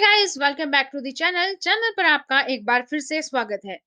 Guys, welcome back to the channel पर आपका एक बार फिर से स्वागत है।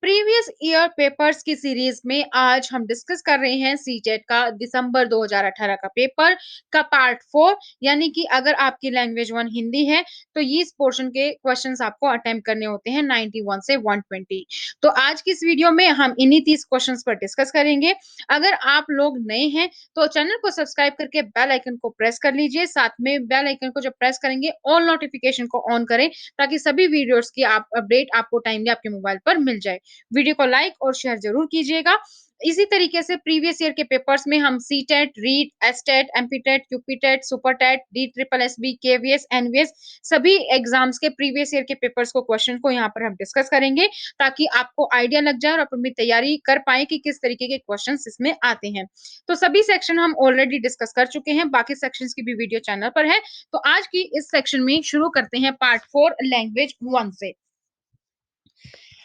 प्रीवियस ईयर पेपर्स की सीरीज में आज हम डिस्कस कर रहे हैं सीटेट का दिसंबर 2018 का पेपर का पार्ट 4। यानी कि अगर आपकी लैंग्वेज 1 हिंदी है तो ये इस पोर्शन के क्वेश्चंस आपको अटेम्प्ट करने होते हैं 91 से 120। तो आज की इस वीडियो में हम इन्हीं 30 क्वेश्चंस पर डिस्कस करेंगे। अगर आप लोग नए हैं तो चैनल को सब्सक्राइब करके बेल आइकन को प्रेस कर लीजिए। साथ में बेल आइकन को जब प्रेस करेंगे ऑल नोटिफिकेशन को ऑन करें ताकि सभी वीडियोस की आप अपडेट आपको टाइमली आपके मोबाइल पर मिल जाए। वीडियो को लाइक और शेयर जरूर कीजिएगा। इसी तरीके से प्रीवियस ईयर के पेपर्स में हम C TET, REET, S TET, MP TET, UP TET, super TET, D triple S B, KVS, NVS सभी एग्जाम्स के प्रीवियस ईयर के पेपर्स को क्वेश्चन को यहाँ पर हम डिस्कस करेंगे ताकि आपको आइडिया लग जाए और अपनी तैयारी कर पाए कि किस तरीके के क्वेश्चन इसमें आते हैं। तो सभी सेक्शन हम ऑलरेडी डिस्कस कर चुके हैं, बाकी सेक्शंस की भी वीडियो चैनल पर है। तो आज की इस सेक्शन में शुरू करते हैं पार्ट 4 लैंग्वेज 1 से।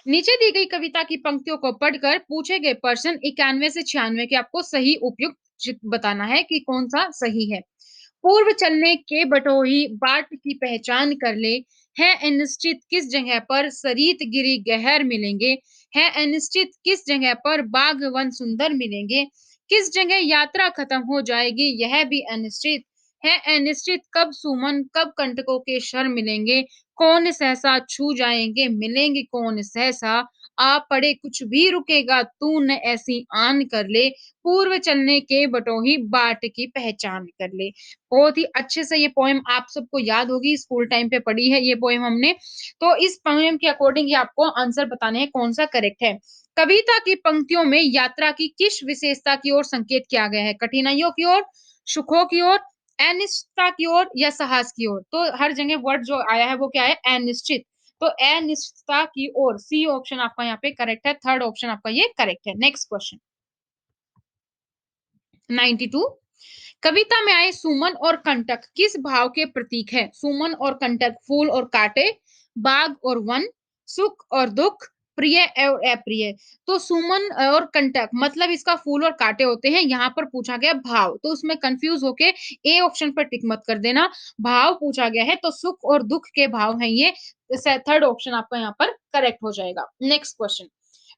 नीचे दी गई कविता की पंक्तियों को पढ़कर पूछे गए प्रश्न 91 से 96 के आपको सही उपयुक्त बताना है कि कौन सा सही है। पूर्व चलने के बटोही बाट की पहचान कर ले, है अनिश्चित किस जगह पर सरित गिरी गहर मिलेंगे, है अनिश्चित किस जगह पर बाग वन सुंदर मिलेंगे, किस जगह यात्रा खत्म हो जाएगी यह भी अनिश्चित है, अनिश्चित कब सुमन कब कंटकों के शर मिलेंगे, कौन सहसा छू जाएंगे मिलेंगे कौन सहसा, आ पड़े कुछ भी रुकेगा तू न ऐसी आन कर ले, पूर्व चलने के बटोही बाट की पहचान कर ले। बहुत ही अच्छे से ये पोएम आप सबको याद होगी, स्कूल टाइम पे पढ़ी है ये पोएम हमने। तो इस पोएम के अकॉर्डिंग ये आपको आंसर बताने हैं कौन सा करेक्ट है। कविता की पंक्तियों में यात्रा की किस विशेषता की ओर संकेत किया गया है? कठिनाइयों की ओर, सुखों की ओर, अनिश्चितता की ओर या साहस की ओर? तो हर जगह वर्ड जो आया है वो क्या है? अनिश्चित। तो अनिश्चितता की ओर, सी ऑप्शन आपका यहाँ पे करेक्ट है। थर्ड ऑप्शन आपका ये करेक्ट है। Next question 92। कविता में आए सुमन और कंटक किस भाव के प्रतीक है? सुमन और कंटक, फूल और कांटे, बाग और वन, सुख और दुख, प्रिय और अप्रिय। तो सुमन और कंटक मतलब इसका फूल और कांटे होते हैं। यहाँ पर पूछा गया भाव, तो उसमें कंफ्यूज होके ए ऑप्शन पर टिक मत कर देना। भाव पूछा गया है तो सुख और दुख के भाव हैं ये। थर्ड ऑप्शन आपका यहाँ पर करेक्ट हो जाएगा। नेक्स्ट क्वेश्चन,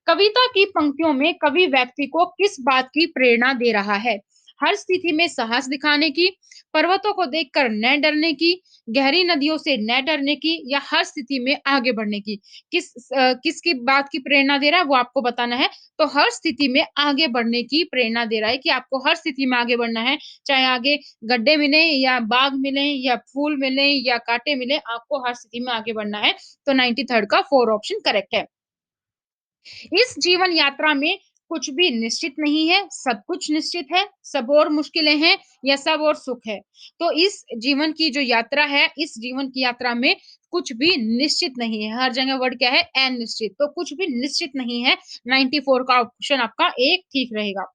कविता की पंक्तियों में कवि व्यक्ति को किस बात की प्रेरणा दे रहा है? हर स्थिति में साहस दिखाने की, पर्वतों को देखकर न डरने की, गहरी नदियों से न डरने की या हर स्थिति में आगे बढ़ने की। किसकी बात की प्रेरणा दे रहा है वो आपको बताना है। तो हर स्थिति में आगे बढ़ने की प्रेरणा दे रहा है कि आपको हर स्थिति में आगे बढ़ना है, चाहे आगे गड्ढे मिले या बाग मिले या फूल मिले या कांटे मिले, आपको हर स्थिति में आगे बढ़ना है। तो 93 का 4 ऑप्शन करेक्ट है। इस जीवन यात्रा में कुछ भी निश्चित नहीं है, सब कुछ निश्चित है, सब और मुश्किलें हैं या सब और सुख है। तो इस जीवन की जो यात्रा है, इस जीवन की यात्रा में कुछ भी निश्चित नहीं है। हर जगह वर्ड क्या है? अनिश्चित। तो कुछ भी निश्चित नहीं है। 94 का ऑप्शन आपका एक ठीक रहेगा।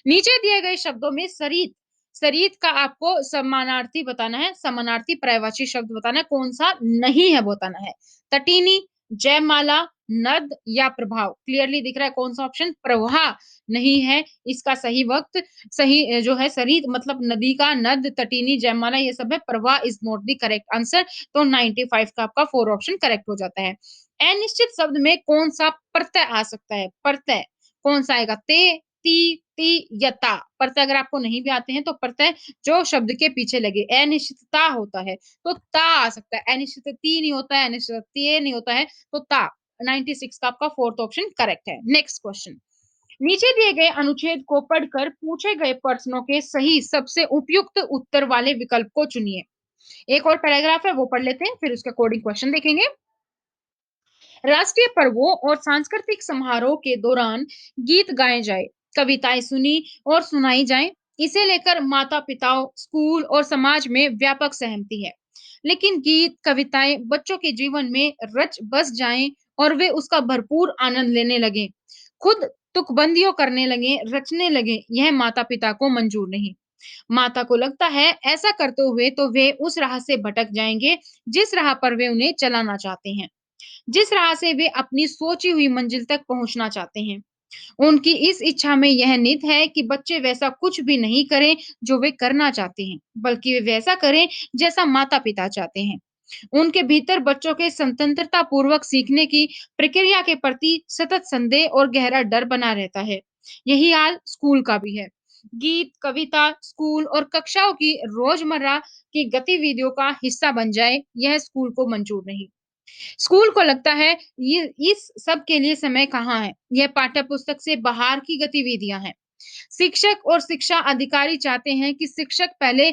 नीचे दिए गए शब्दों में सरित, सरित का आपको समानार्थी बताना है, समानार्थी पर्यायवाची शब्द बताना है, कौन सा नहीं है बताना है। तटीनी, जयमाला, नद या प्रभाव? क्लियरली दिख रहा है कौन सा ऑप्शन? प्रवाह नहीं है इसका सही वक्त। सही जो है सरित मतलब नदी का, नद, तटीनी, जयमाला ये सब है। प्रवाह is not the correct answer. तो 95 का आपका 4 ऑप्शन करेक्ट हो जाता है। अनिश्चित शब्द में कौन सा प्रत्यय आ सकता है? प्रत्यय कौन सा आएगा? ते, ती, ती या ता? प्रत्यय अगर आपको नहीं भी आते हैं तो प्रत्यय जो शब्द के पीछे लगे, अनिश्चितता होता है तो ता आ सकता है। अनिश्चित ती नहीं होता है, अनिश्चित ते नहीं होता है, तो ता। 96 का आपका 4th ऑप्शन करेक्ट है। नेक्स्ट क्वेश्चन, नीचे दिए गए अनुच्छेद को पढ़कर पूछे गए प्रश्नों के सही सबसे उपयुक्त उत्तर वाले विकल्प को चुनिए। एक और पैराग्राफ है वो पढ़ लेते हैं, फिर उसके अकॉर्डिंग क्वेश्चन देखेंगे। राष्ट्रीय पर्वों और सांस्कृतिक समारोह के दौरान गीत गाए जाए, कविताएं सुनी और सुनाई जाए, इसे लेकर माता पिताओं, स्कूल और समाज में व्यापक सहमति है। लेकिन गीत कविताएं बच्चों के जीवन में रच बस जाएं और वे उसका भरपूर आनंद लेने लगे, खुद तुकबंदियों करने लगे, रचने लगे, यह माता पिता को मंजूर नहीं। माता को लगता है ऐसा करते हुए तो वे उस राह से भटक जाएंगे जिस राह पर वे उन्हें चलाना चाहते हैं, जिस राह से वे अपनी सोची हुई मंजिल तक पहुंचना चाहते हैं। उनकी इस इच्छा में यह निहित है कि बच्चे वैसा कुछ भी नहीं करें जो वे करना चाहते हैं, बल्कि वे वैसा करें जैसा माता-पिता चाहते हैं। उनके भीतर बच्चों के स्वतंत्रता पूर्वक सीखने की प्रक्रिया के प्रति सतत संदेह और गहरा डर बना रहता है। यही हाल स्कूल का भी है। गीत, कविता, स्कूल और कक्षाओं की रोजमर्रा की गतिविधियों का हिस्सा बन जाए, यह स्कूल को मंजूर नहीं। स्कूल को लगता है ये इस सब के लिए समय कहाँ है? यह पाठ्य पुस्तक से बाहर की गतिविधियां हैं। शिक्षक और शिक्षा अधिकारी चाहते हैं कि शिक्षक पहले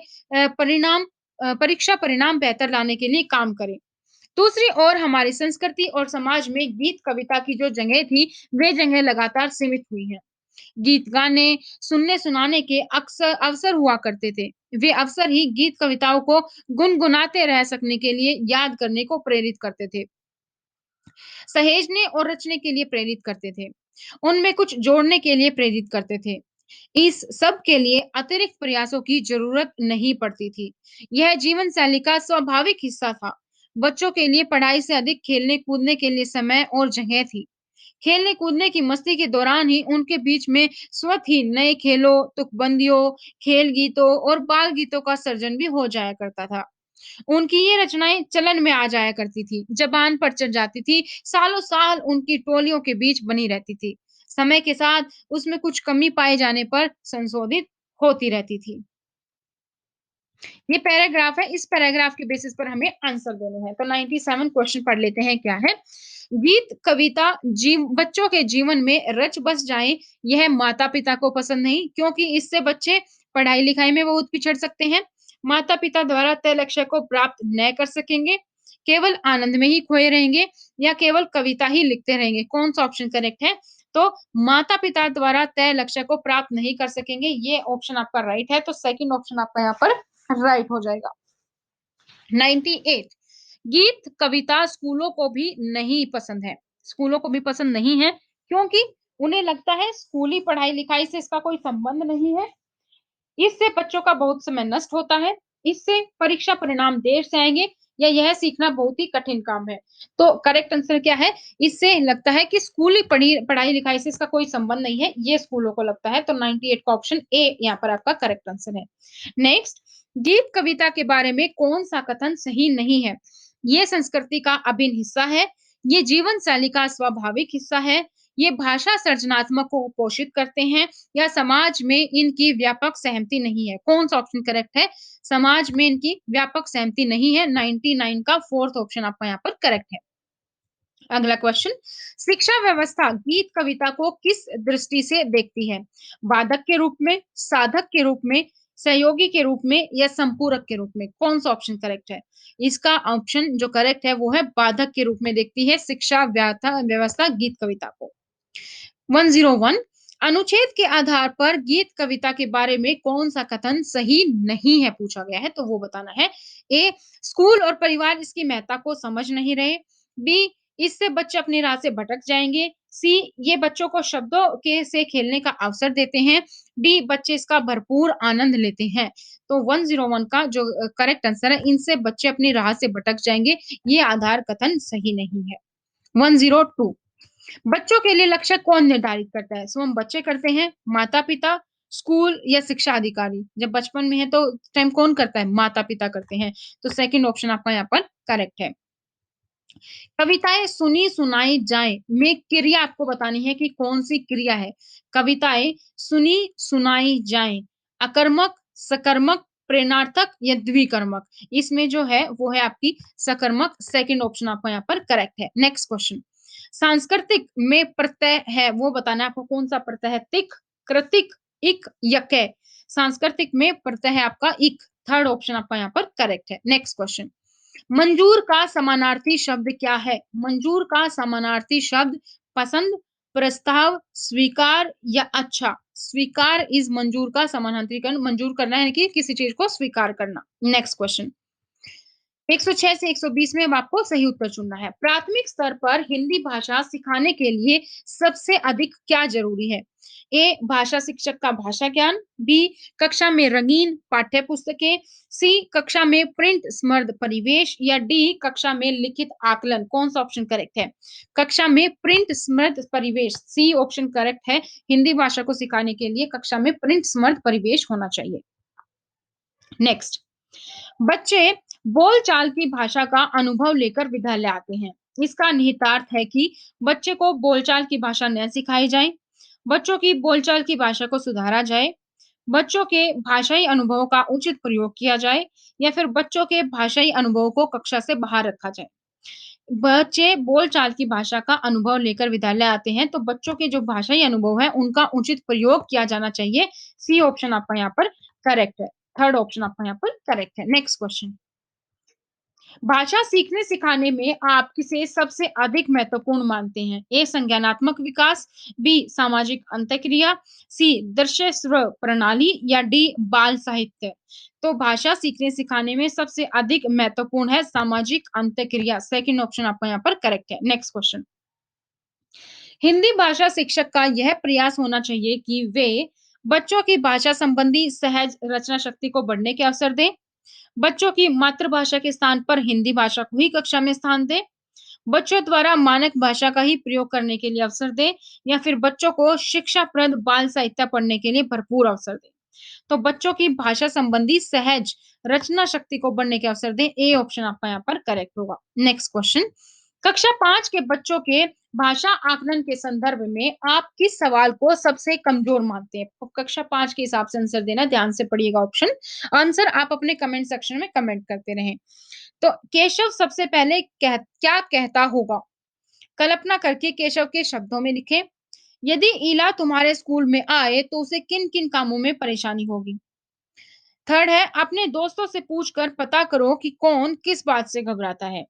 परीक्षा परिणाम बेहतर लाने के लिए काम करें। दूसरी ओर हमारी संस्कृति और समाज में गीत कविता की जो जगह थी, वे जगह लगातार सीमित हुई हैं। गीत गाने, सुनने सुनाने के अक्सर अवसर हुआ करते थे। वे अवसर ही गीत कविताओं को गुनगुनाते रह सकने के लिए याद करने को प्रेरित करते थे। सहेजने और रचने के लिए प्रेरित करते थे। उनमें कुछ जोड़ने के लिए प्रेरित करते थे। इस सब के लिए अतिरिक्त प्रयासों की ज़रूरत नहीं पड़ती थी। यह जीवन शैली का स्वाभाविक हिस्सा था। बच्चों के लिए पढ़ाई से अधिक खेलने-कूदने के लिए समय और जगह थी। खेलने-कूदने की मस्ती के दौरान ही उनके बीच में स्वतः ही नए खेलों, तुकबंदियों, खेल गीतों और बाल गीतों का सर्जन भी हो जाया करता था। उनकी ये रचनाएँ चलन में आ जाया करती थी, ज़बान पर चढ़ जाती थी, सालों-साल उनकी टोलियों के बीच बनी रहती थी। समय के साथ उसमें कुछ कमी पाए जाने पर संशोधित होती रहती थी। ये पैराग्राफ है, इस पैराग्राफ के बेसिस पर हमें आंसर देने हैं। तो 97 क्वेश्चन पढ़ लेते हैं क्या है? गीत, कविता बच्चों के जीवन में रच बस जाएँ, यह माता-पिता को पसंद नहीं क्योंकि इससे बच्चे पढ़ाई-लिखाई में बहुत पिछड़ सकते हैं। माता-पिता द्वारा तय लक्ष्य को प्राप्त न कर सकेंगे, केवल आनंद में ही खोए रहेंगे या केवल कविता ही लिखते रहेंगे। कौन-सा ऑप्शन करेक्ट है? तो माता-पिता द्वारा तय लक्ष्य को प्राप्त नहीं कर सकेंगे, ये ऑप्शन आपका राइट है। तो सेकंड ऑप्शन आपका यहाँ पर राइट हो जाएगा। 98 गीत, कविता स्कूलों को भी नहीं पसंद है। स्कूलों को भी पसंद नहीं है क्योंकि उन्हें लगता है स्कूली पढ़ाई-लिखाई से इसका कोई संबंध नहीं है। इससे बच्चों का बहुत समय नष्ट होता है। इससे परीक्षा परिणाम देर से आएँगे या यह सीखना बहुत ही कठिन काम है। तो करेक्ट आंसर क्या है? इससे लगता है कि स्कूली पढ़ाई-लिखाई से इसका कोई संबंध नहीं है, ये स्कूलों को लगता है। तो 98 का ऑप्शन ए यहाँ पर आपका करेक्ट आंसर है। नेक्स्ट गीत कविता के बारे में कौन-सा कथन सही नहीं है? ये संस्कृति का अभिन्न हिस्सा है, ये जीवन शैली का स्वाभाविक हिस्सा है, ये भाषा सृजनात्मक को पोषित करते हैं या समाज में इनकी व्यापक सहमति नहीं है। कौन-सा ऑप्शन करेक्ट है? समाज में इनकी व्यापक सहमति नहीं है। 99 का 4th ऑप्शन आपका यहाँ पर करेक्ट है। अगला क्वेश्चन शिक्षा व्यवस्था गीत कविता को किस दृष्टि से देखती है? वादक के रूप में, साधक के रूप में, सहयोगी के रूप में या संपूरक के रूप में? कौन-सा ऑप्शन करेक्ट है? इसका ऑप्शन जो करेक्ट है वो है बाधक के रूप में देखती है शिक्षा व्यवस्था गीत कविता को। 101 अनुच्छेद के आधार पर गीत कविता के बारे में कौन-सा कथन सही नहीं है पूछा गया है, तो वो बताना है। ए स्कूल और परिवार इसकी महत्ता को समझ नहीं रहे। बी इससे बच्चे अपनी राह से भटक जाएँगे। सी ये बच्चों को शब्दों के से खेलने का अवसर देते हैं। डी बच्चे इसका भरपूर आनंद लेते हैं। तो 101 का जो करेक्ट आंसर है, इनसे बच्चे अपनी राह से भटक जाएँगे, ये आधार कथन सही नहीं है। 102 बच्चों के लिए लक्ष्य कौन निर्धारित करता है? सो हम बच्चे करते हैं, माता-पिता, स्कूल या शिक्षा अधिकारी? जब बचपन में है तो उस टाइम कौन करता है? माता-पिता करते हैं। तो सेकंड ऑप्शन आपका यहाँ पर करेक्ट है। कविताएँ सुनी-सुनाई जाएँ में क्रिया आपको बतानी है कि कौन-सी क्रिया है। कविताएँ सुनी-सुनाई जाएँ, अकर्मक, सकर्मक, प्रेरणार्थक या द्विकर्मक? इसमें जो है वो है आपकी सकर्मक, सेकंड ऑप्शन आपका यहाँ पर करेक्ट है। नेक्स्ट क्वेश्चन सांस्कृतिक में प्रत्यय है, वो बताना है आपको कौन-सा प्रत्यय है? तिक, कृतिक, इक या कै? सांस्कृतिक में प्रत्यय है आपका इक, थर्ड ऑप्शन आपका यहाँ पर करेक्ट है। नेक्स्ट क्वेश्चन मंजूर का समानार्थी शब्द क्या है? मंजूर का समानार्थी शब्द पसंद, प्रस्ताव, स्वीकार या अच्छा? स्वीकार इज़ मंजूर का समानार्थी कर्ण मंजूर करना यानी कि किसी चीज़ को स्वीकार करना। नेक्स्ट क्वेश्चन 106 से 120 में अब आपको सही उत्तर चुनना है। प्राथमिक स्तर पर हिंदी भाषा सिखाने के लिए सबसे अधिक क्या ज़रूरी है? ए भाषा शिक्षक का भाषा ज्ञान, बी कक्षा में रंगीन पाठ्य पुस्तकें, सी कक्षा में प्रिंट स्मर्द परिवेश या डी कक्षा में लिखित आकलन। कौन-सा ऑप्शन करेक्ट है? कक्षा में प्रिंट स्मर्द परिवेश, सी ऑप्शन करेक्ट है। हिंदी भाषा को सिखाने के लिए कक्षा में प्रिंट स्मर्द परिवेश होना चाहिए। नेक्स्ट बच्चे बोलचाल की भाषा का अनुभव लेकर विद्यालय आते हैं। इसका निहितार्थ है कि बच्चे को बोलचाल की भाषा न सिखाई जाए, बच्चों की बोलचाल की भाषा को सुधारा जाए, बच्चों के भाषाई अनुभवों का उचित प्रयोग किया जाए या फिर बच्चों के भाषाई अनुभवों को कक्षा से बाहर रखा जाए। बच्चे बोलचाल की भाषा का अनुभव लेकर विद्यालय आते हैं, तो बच्चों के जो भाषाई अनुभव है, उनका उचित प्रयोग किया जाना चाहिए। सी ऑप्शन आपका यहाँ पर करेक्ट है। थर्ड ऑप्शन आपका यहाँ पर करेक्ट है। Next question. भाषा सीखने सिखाने में आप किसे सबसे अधिक महत्वपूर्ण मानते हैं? ए संज्ञानात्मक विकास, बी सामाजिक अंतःक्रिया, सी दृश्य श्रव्य प्रणाली या डी बाल साहित्य। तो भाषा सीखने सिखाने में सबसे अधिक महत्वपूर्ण है सामाजिक अंतःक्रिया। सेकंड ऑप्शन आपका यहाँ पर करेक्ट है। Next question. हिंदी भाषा शिक्षक का यह प्रयास होना चाहिए कि वे बच्चों की भाषा संबंधी सहज रचना शक्ति को बढ़ने के अवसर दें, बच्चों की मातृभाषा के स्थान पर हिंदी भाषा को ही कक्षा में स्थान दें, बच्चों द्वारा मानक भाषा का ही प्रयोग करने के लिए अवसर दें या फिर बच्चों को शिक्षाप्रद बाल साहित्य पढ़ने के लिए भरपूर अवसर दें। तो बच्चों की भाषा संबंधी सहज रचना शक्ति को बढ़ने के अवसर दें। ए ऑप्शन आपका यहाँ पर करेक्ट होगा। Next question. कक्षा 5 के बच्चों के भाषा आकलन के संदर्भ में आप किस सवाल को सबसे कमजोर मानते हैं? तो कक्षा 5 के हिसाब से आंसर देना, ध्यान से पढ़िएगा ऑप्शन। आंसर आप अपने कमेंट सेक्शन में कमेंट करते रहें। तो केशव सबसे पहले क्या कहता होगा? कल्पना करके केशव के शब्दों में लिखें। यदि ईला तुम्हारे स्कूल में आए तो उसे किन-किन कामों में परेशानी होगी? थर्ड है अपने दोस्तों से पूछकर पता करो कि कौन किस बात से घबराता है।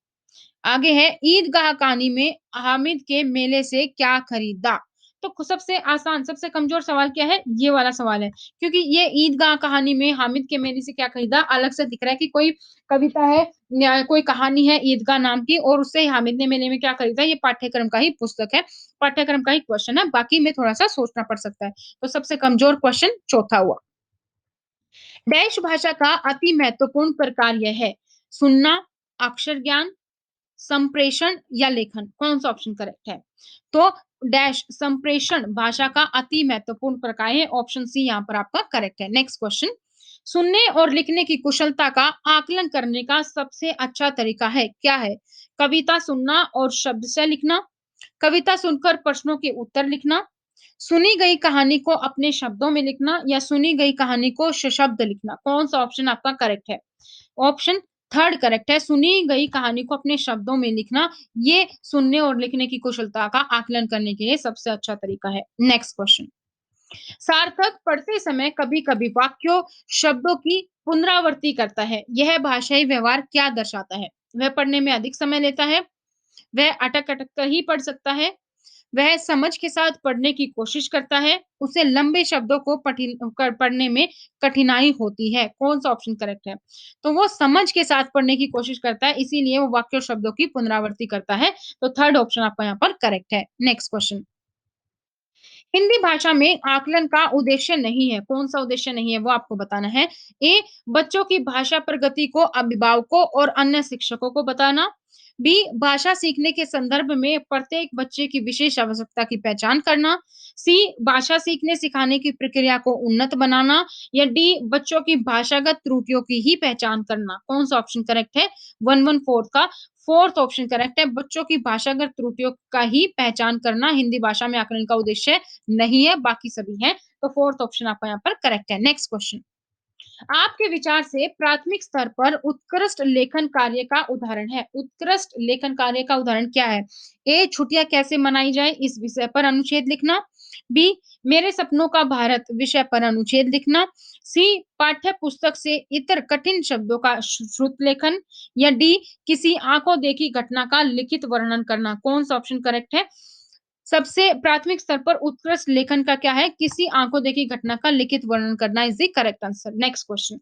आगे है ईदगाह कहानी में हामिद के मेले से क्या खरीदा? तो सबसे आसान, सबसे कमजोर सवाल क्या है? ये वाला सवाल है। क्योंकि ये ईदगाह कहानी में हामिद के मेले से क्या खरीदा अलग से दिख रहा है कि कोई कविता है या कोई कहानी है ईदगाह नाम की और उससे हामिद ने मेले में क्या खरीदा, ये पाठ्यक्रम का ही पुस्तक है, पाठ्यक्रम का ही क्वेश्चन है, बाकी में थोड़ा-सा सोचना पड़ सकता है। तो सबसे कमजोर क्वेश्चन चौथा हुआ। डैश भाषा का अति महत्वपूर्ण प्रकार यह है, सुनना, अक्षर ज्ञान, संप्रेषण या लेखन। कौन सा ऑप्शन करेक्ट है? तो डैश संप्रेषण भाषा का अति महत्वपूर्ण प्रकार है। ऑप्शन सी यहाँ पर आपका करेक्ट है। Next question. सुनने और लिखने की कुशलता का आकलन करने का सबसे अच्छा तरीका है क्या है? कविता सुनना और शब्द से लिखना, कविता सुनकर प्रश्नों के उत्तर लिखना, सुनी गई कहानी को अपने शब्दों में लिखना या सुनी गई कहानी को सशब्द लिखना। कौन सा ऑप्शन आपका करेक्ट है? ऑप्शन थर्ड करेक्ट है। सुनी गई कहानी को अपने शब्दों में लिखना, ये सुनने और लिखने की कुशलता का आकलन करने के लिए सबसे अच्छा तरीका है। Next question. सार्थक पढ़ते समय कभी-कभी वाक्यों, शब्दों की पुनरावृत्ति करता है। यह भाषाई व्यवहार क्या दर्शाता है? वह पढ़ने में अधिक समय लेता है, वह अटक-अटक कर ही पढ़ सकता है, वह समझ के साथ पढ़ने की कोशिश करता है, उसे लंबे शब्दों को पढ़ने में कठिनाई होती है। कौन-सा ऑप्शन करेक्ट है? तो वो समझ के साथ पढ़ने की कोशिश करता है, इसीलिए वो वाक्य और शब्दों की पुनरावृत्ति करता है। तो थर्ड ऑप्शन आपका यहाँ पर करेक्ट है। Next question. हिंदी भाषा में आकलन का उद्देश्य नहीं है। कौन-सा उद्देश्य नहीं है, वो आपको बताना है। ए, बच्चों की भाषा प्रगति को अभिभावकों और अन्य शिक्षकों को बताना। बी, भाषा सीखने के संदर्भ में प्रत्येक बच्चे की विशेष आवश्यकता की पहचान करना। सी, भाषा सीखने सिखाने की प्रक्रिया को उन्नत बनाना या डी, बच्चों की भाषागत त्रुटियों की ही पहचान करना। कौन-सा ऑप्शन करेक्ट है? 114 का फोर्थ ऑप्शन करेक्ट है। बच्चों की भाषागत त्रुटियों का ही पहचान करना हिंदी भाषा में आकलन का उद्देश्य नहीं है, बाकी सभी हैं। तो फोर्थ ऑप्शन आपका यहाँ पर करेक्ट है। Next question. आपके विचार से प्राथमिक स्तर पर उत्कृष्ट लेखन कार्य का उदाहरण है। उत्कृष्ट लेखन कार्य का उदाहरण क्या है? ए, छुट्टियां कैसे मनाई जाए इस विषय पर अनुच्छेद लिखना। बी, मेरे सपनों का भारत विषय पर अनुच्छेद लिखना। सी, पाठ्य पुस्तक से इतर कठिन शब्दों का श्रुत लेखन या डी, किसी आंखों देखी घटना का लिखित वर्णन करना। कौन सा ऑप्शन करेक्ट है? सबसे प्राथमिक स्तर पर उत्कृष्ट लेखन का क्या है? किसी आंखों देखी घटना का लिखित वर्णन करना is the correct answer. Next question.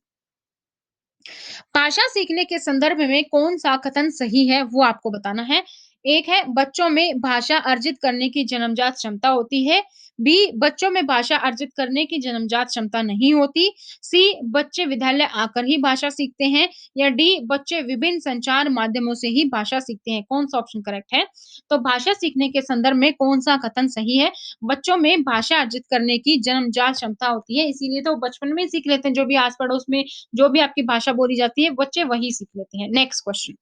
भाषा सीखने के संदर्भ में कौन सा कथन सही है वो आपको बताना है। एक है बच्चों में भाषा अर्जित करने की जन्मजात क्षमता होती है। बी बच्चों में भाषा अर्जित करने की जन्मजात क्षमता नहीं होती। सी बच्चे विद्यालय आकर ही भाषा सीखते हैं या डी बच्चे विभिन्न संचार माध्यमों से ही भाषा सीखते हैं। कौन-सा ऑप्शन करेक्ट है? तो भाषा सीखने के संदर्भ में कौन-सा कथन सही है? बच्चों में भाषा अर्जित करने की जन्मजात क्षमता होती है, इसीलिए तो बचपन में ही सीख लेते हैं, जो भी आस-पड़ोस में जो भी आपकी भाषा बोली जाती है, बच्चे वही सीख लेते हैं। Next question.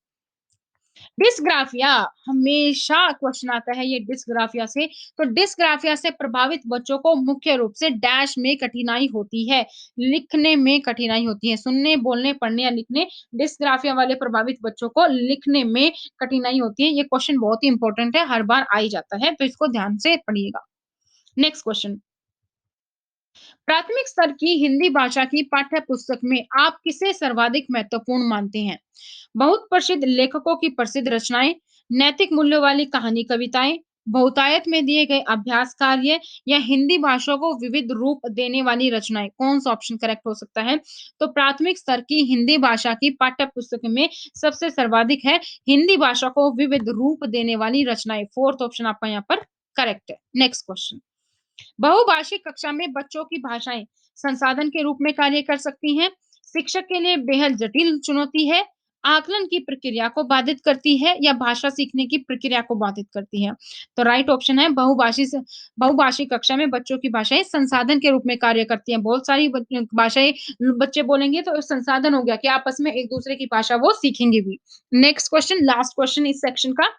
डिस्ग्राफिया हमेशा क्वेश्चन आता है ये डिस्ग्राफिया से। तो डिस्ग्राफिया से प्रभावित बच्चों को मुख्य रूप से डैश में कठिनाई होती है, लिखने में कठिनाई होती है। सुनने, बोलने, पढ़ने या लिखने डिस्ग्राफिया वाले प्रभावित बच्चों को लिखने में कठिनाई होती है। ये क्वेश्चन बहुत ही इंपॉर्टेंट है, हर बार आ ही जाता है, तो इसको ध्यान से पढ़िएगा। Next question. प्राथमिक स्तर की हिंदी भाषा की पाठ्य पुस्तक में आप किसे सर्वाधिक महत्वपूर्ण मानते हैं? बहुत प्रसिद्ध लेखकों की प्रसिद्ध रचनाएँ, नैतिक मूल्यों वाली कहानी कविताएँ, बहुतायत में दिए गए अभ्यास कार्य या हिंदी भाषा को विविध रूप देने वाली रचनाएँ, कौन-सा ऑप्शन करेक्ट हो सकता है? तो प्राथमिक स्तर की हिंदी भाषा की पाठ्य पुस्तक में सबसे सर्वाधिक है हिंदी भाषा को विविध रूप देने वाली रचनाएँ, 4th ऑप्शन आपका यहाँ पर करेक्ट है। Next question. बहुभाषिक कक्षा में बच्चों की भाषाएं संसाधन के रूप में कार्य कर सकती हैं, शिक्षक के लिए बेहद जटिल चुनौती है, आकलन की प्रक्रिया को बाधित करती है या भाषा सीखने की प्रक्रिया को बाधित करती है। तो राइट ऑप्शन है बहुभाषिक कक्षा में बच्चों की भाषाएं संसाधन के रूप में कार्य करती हैं। बहुत सारी भाषाएं बच्चे बोलेंगे तो संसाधन हो गया कि आपस में एक दूसरे की भाषा वो सीखेंगे भी। नेक्स्ट क्वेश्चन, लास्ट क्वेश्चन इस सेक्शन का।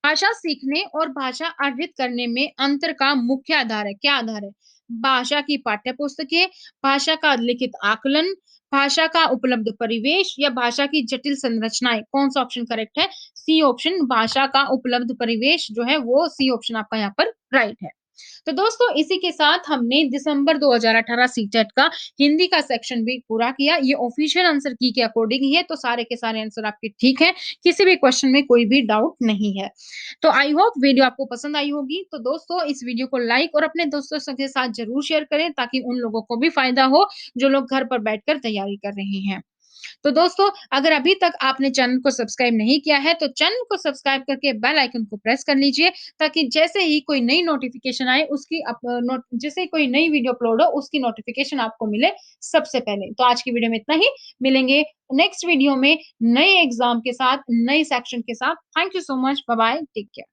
भाषा सीखने और भाषा अर्जित करने में अंतर का मुख्य आधार है। क्या आधार है? भाषा की पाठ्य पुस्तकें, भाषा का लिखित आकलन, भाषा का उपलब्ध परिवेश या भाषा की जटिल संरचनाएँ। कौन-सा ऑप्शन करेक्ट है? सी ऑप्शन भाषा का उपलब्ध परिवेश जो है वो सी ऑप्शन आपका यहाँ पर राइट है। तो दोस्तों इसी के साथ हमने दिसंबर 2018 सीटेट का हिंदी का सेक्शन भी पूरा किया। ये ऑफिशियल आंसर की के अकॉर्डिंग ही है, तो सारे के सारे आंसर आपके ठीक हैं। किसी भी क्वेश्चन में कोई भी डाउट नहीं है। तो आई होप वीडियो आपको पसंद आई होगी। तो दोस्तों इस वीडियो को लाइक और अपने दोस्तों के साथ ज़रूर शेयर करें ताकि उन लोगों को भी फ़ायदा हो, जो लोग घर पर बैठकर तैयारी कर रहे हैं। तो दोस्तों अगर अभी तक आपने चैनल को सब्सक्राइब नहीं किया है तो चैनल को सब्सक्राइब करके बेल आइकन को प्रेस कर लीजिए ताकि जैसे ही कोई नई नोटिफिकेशन आए उसकी जैसे ही कोई नई वीडियो अपलोड हो उसकी नोटिफिकेशन आपको मिले सबसे पहले। तो आज की वीडियो में इतना ही, मिलेंगे नेक्स्ट वीडियो में नए एग्जाम के साथ, नए सेक्शन के साथ। Thank you so much, bye bye, take care.